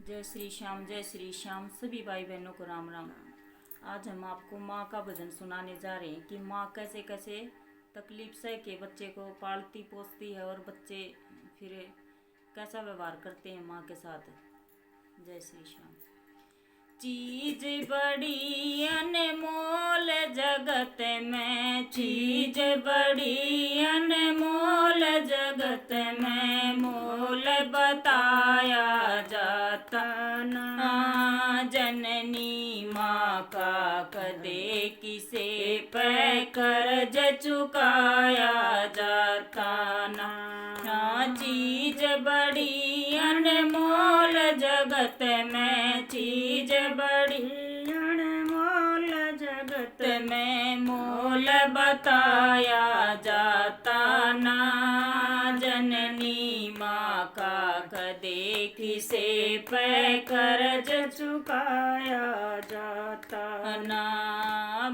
जय श्री श्याम सभी भाई बहनों को राम राम। आज हम आपको माँ का भजन सुनाने जा रहे हैं कि माँ कैसे कैसे तकलीफ सह के बच्चे को पालती पोसती है और बच्चे फिर कैसा व्यवहार करते हैं माँ के साथ। जय श्री श्याम। चीज बड़ी अनमोल जगत में, चीज बड़ी अनमोल जगत में, मोल बताया जाता ना। जननी माँ का कदे किसे पे कर्ज चुकाया जाता ना। चीज बड़ी अनमोल जगत में, चीज बड़ी अनमोल जगत में, मोल बताया जाता ना। जननी माँ का कदे किसे पे कर्ज चुकाया जाता ना।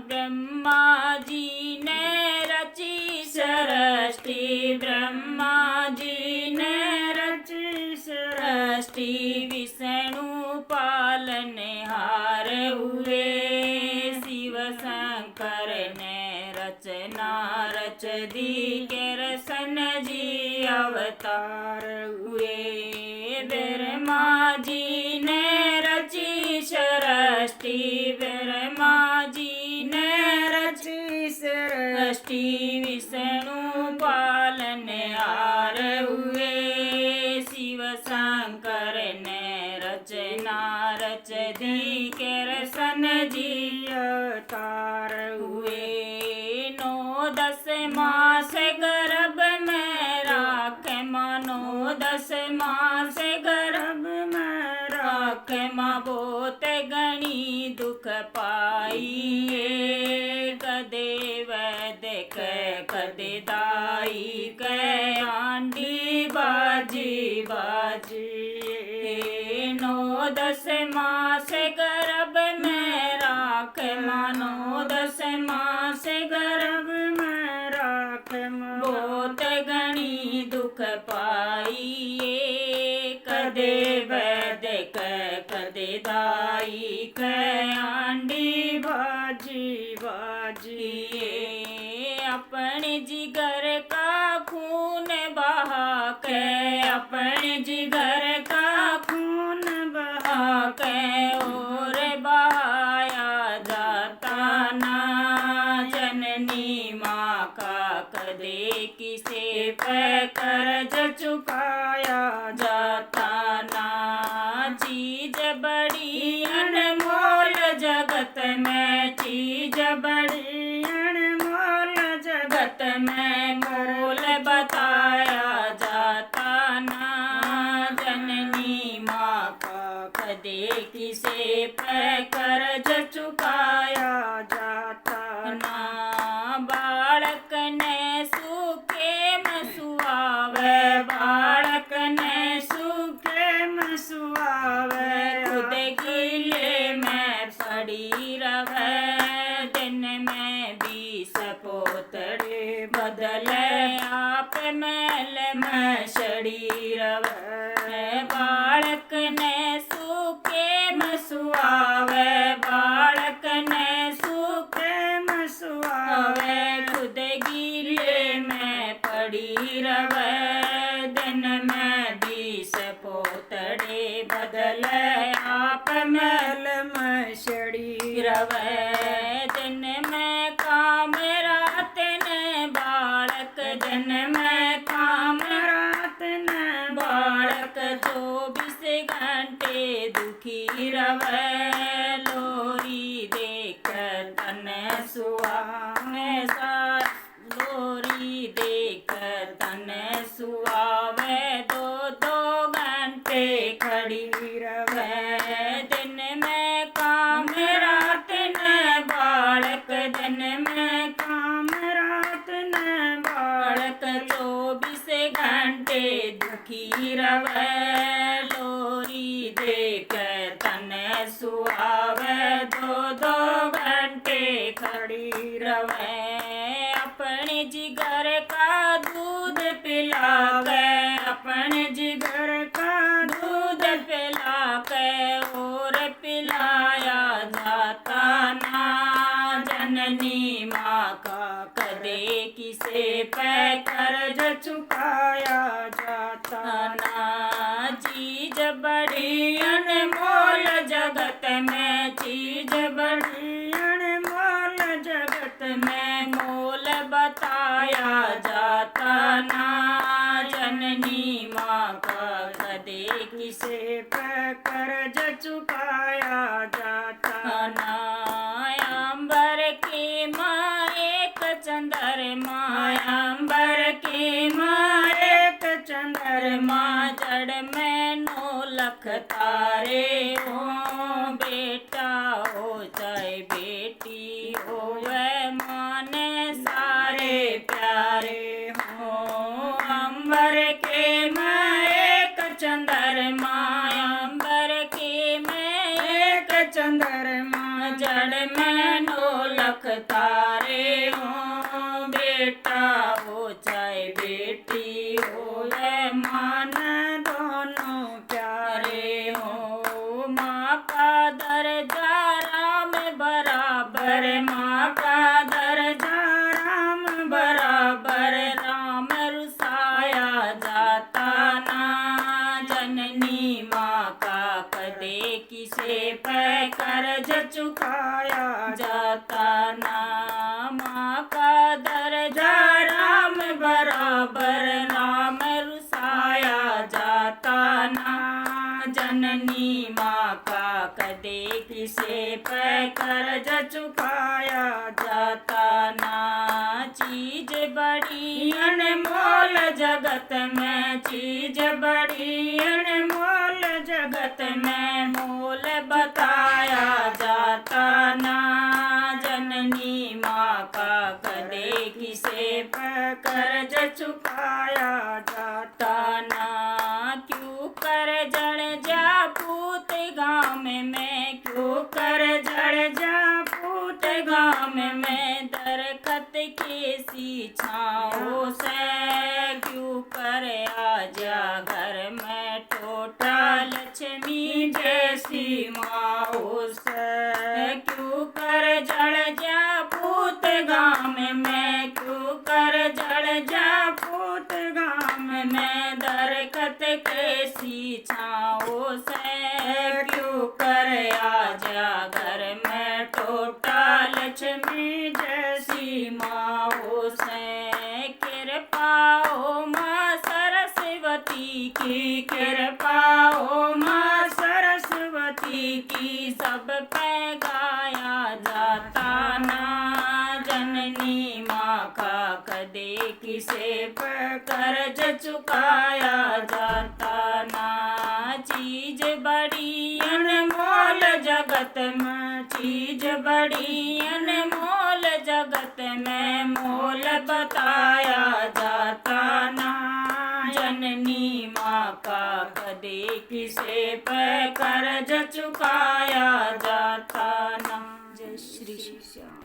ब्रह्मा जी ने रची सृष्टि, ब्रह्मा जी ने रची सृष्टि, विष्णु पालनहार हुए, शिव शंकर ने रचना रच दी, कृष्ण जी अवतार हुए। ब्रह्मा जी ने रची सृष्टि, ब्रह्मा जी ने रची सृष्टि, विष्णु पालनहार हुए, शिव शंकर ने रचना रच दी, कृष्ण जी अवतार हुए। 9-10 मास गर्भ में राखे माँ, 9-10 मास गर्भ में राखे माँ, बहुत गणी दुख पाइए, कदे वैद के कदे दाई के, आंडी बाजी बाजी। 9-10 मास गर्भ में राखे माँ, 9-10 मास गर्भ में राखे माँ, बहुत गणी दुख पाइए, कदे वैद के कदे दाई के, आंडी बाजी बाजी। अपने जिगर का खून बहा के, अपने जिगर का खून बहा के, और बहाया जाता ना। जननी माँ का कदे किसे पे कर्ज चुकाया जाता ना। चीज बड़ी अनमोल जगत में, चीज बड़ी अनमोल जगत में, मोल बताया जाता ना। जननी माँ का कदे किसे पे कर्ज चुकाया जाता ना। बालक ने सूखे में सुआवे, बालक ने सूखे में सुआवे, खुद गिले में पड़ी रवे, दिन में 20 पोतड़े बदले, आप मैल में सड़ी रवे। बालक ने सूखे में सुआवे, बालक ने सूखे में सुआवे, खुद गीले में पड़ी रवे, दिन में 20 पोतड़े बदले, आप मैल में सड़ी रवे। दिन में काम रात ने बालक, दिन में काम रात ने बालक, 24 घंटे दुखी रवे, लोरी देख तन सुहावे सा, लोरी देख तन सुहावे, 2-2 घंटे खड़ी रवे। दिन में काम रात ने बालक, दिन में काम रात ने बालक, 24 घंटे दुखी रवे, लोरी देख तन सुहावे, 2-2 घंटे खड़ी रवे। अपने जिगर का दूध पिला के, अपने जिगर का दूध पिला के, जननी माँ का कदे किसे पे कर्ज चुकाया जाता ना। चीज बड़ी अनमोल जगत में, चीज बड़ी अनमोल जगत में, मोल बताया जाता ना। जननी माँ का कदे किसे पे कर्ज चुकाया जाता ना। अंबर के माँ एक चंद्रमा, अंबर के माँ एक चंद्रमा, जड़ में 9 लाख तारे हो। बेटा हो चाहे बेटी हो, वह माने सारे प्यारे हो। अंबर के माँ एक चंद्रमा, अंबर के माँ एक चंद्रमा, जड़ में 9 लाख तारे हो। बेटा हो चाहे बेटी हो, वह मान दोनों प्यारे हो। माँ का दर्जा राम बराबर, माँ का दर्जा राम बराबर, राम रुसाया जाता ना। जननी माँ का कदे किसे पे कर्ज चुकाया जाता ना। माँ का दर्जा राम बराबर, राम रुसाया जाता ना। जननी माँ का कदे किसे पे कर्ज चुकाया जाता ना। चीज बड़ी अनमोल जगत में, चीज बड़ी अनमोल जगत में, मोल बताया जाता ना। जननी माँ का कदे किसे पे कर्ज चुकाया जाता ना। क्यों कर जड़ जा पूत गाँव में, क्यों कर जड़ जा पूत गाँव में, दरखत के सी छाँव से। क्यों कर आजा घर में टोटा लक्ष्मी जैसी माँ से। क्यों कर जड़ जा पूत गाँव में, क्यों कर जड़ जा पूत गाँव में, दरखत के सी छाँव से। क्यों कर आजा घर में टोटा लक्ष्मी जैसी माँ से। कृपा हो माँ सरस्वती की, कृपा हो माँ सरस्वती की, सब पे गाया जाता ना। जननी माँ का कदे किसे पे कर्ज चुकाया जाता ना। चीज बड़ी अनमोल जगत में, चीज बड़ी अनमोल जगत में, मोल बताया जाता ना। जननी माँ का कदे किसे पे कर्ज चुकाया जाता ना। जय श्री श्याम।